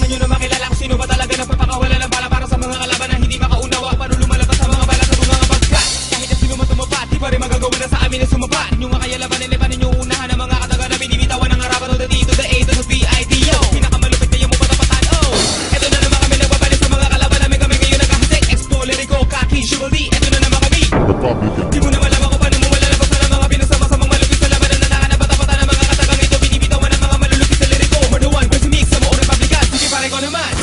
nyo na makilala kung sino ba talaga nagpapakawala ng bala para sa mga kalaban na hindi makaunawa. Paano lumalabas sa mga bala sa mga bagkat? Kahit na sino matumapat, di pa rin magagawa na sa amin na sumabat. Yung mga kaya labanan, pa ninyo unahan ng mga kataga na binibitawan ng harapan. O the D to the A to the B-I-D-O. Pinakamalupit na yung mapatapatan, oh. Eto na naman kami nagbabalik sa mga kalaban namin. Kami ngayon nagkahasik, explore, lyrico, kaki, surely. Eto na naman kami. Di mo na malaman kung paano mo malalabas na ng mga pinasama-samang malupit sa labanan na nakanapatapatan ng mga katagang ito. Binibitawan ng mga malulupit sa lyrico. More than one, verse mix sa mga republican. Sige pare ko naman.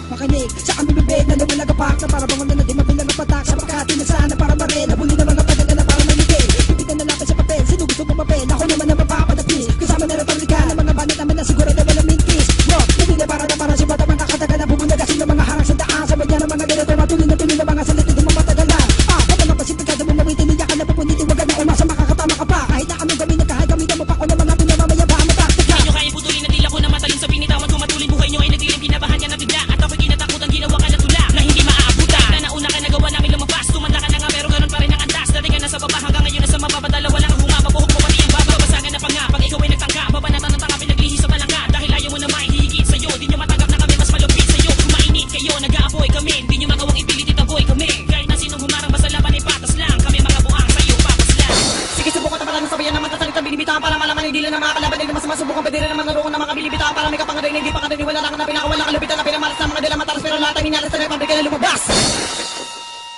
Makinig sa kami bibig na lumalagapak na para bangon na di mabilang ang patak sa Makati na sana para marin. Nabuli na mga patagal na para manigay. Pipitan na lapit sa papel, sino gusto mong mapel? Ako naman na mapapadapi, kasama na republikan ng mga banat naman na siguro na walang mintis. Rock, nabili para si bata mga katagal na bumunda kasi ng mga harang sa daan. Sa badya ng mga ganito, matuloy na mga salita ng mga matagalan. Kapag ang pasipika sa bumawitin, hindi ka na pupuniti, wag na umasa makakatama ka pa. Kahit na anong gawin na kahit gamitan mo pa ko ng mga pinamamayabang mataktika. Hindi nyo kaya putulin na dila ko na matalim sa binitawan ko matulin. Buhay nyo ay nagdilim, kinabahan ka na bigla. At ako'y kinatakutan, ginawa ka na tula na hindi maaabutan. Na nauna ka nagawa namin lumabas, tumanda ka na nga pero ganun pa rin ang andas. Dati ka na sa baba hanggang ngayon nasa mababadala, walang hunga, mabuhok mo pati ang baba. Basagan na pa nga, pag ikaw ay nagtangka, babanatan ng tanga, pinaglihi sa balangka. Dahil ayaw mo na maihigit sa'yo, di nyo matanggap na kami mas malupit sa'yo. Kumainit kayo, nag-aapoy kami, di nyo magawang ipilit itaboy kami. Kahit na sinong humarang basta laban ay patas lang, kami mga buang sa'yo, papas lang. Sige, subukan tapalan ng sabayan naman kasalita binibitahan para malaman ang dila ng mga kalaban. Hindi mas masubukan padira naman naroon ng mga binibitahan para may kapangaday na hindi pa kadani. Wala na ka na pinakawala kalupitan na pinamalas ng mga dila matalas pero lahat ang hinalas na republika na lumabas.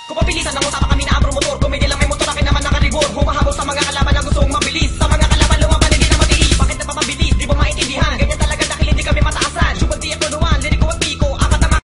Kung papilisan ng utapa kami na abro motor, kumigil lang may motor akin naman nakalibor. Humahabol sa mga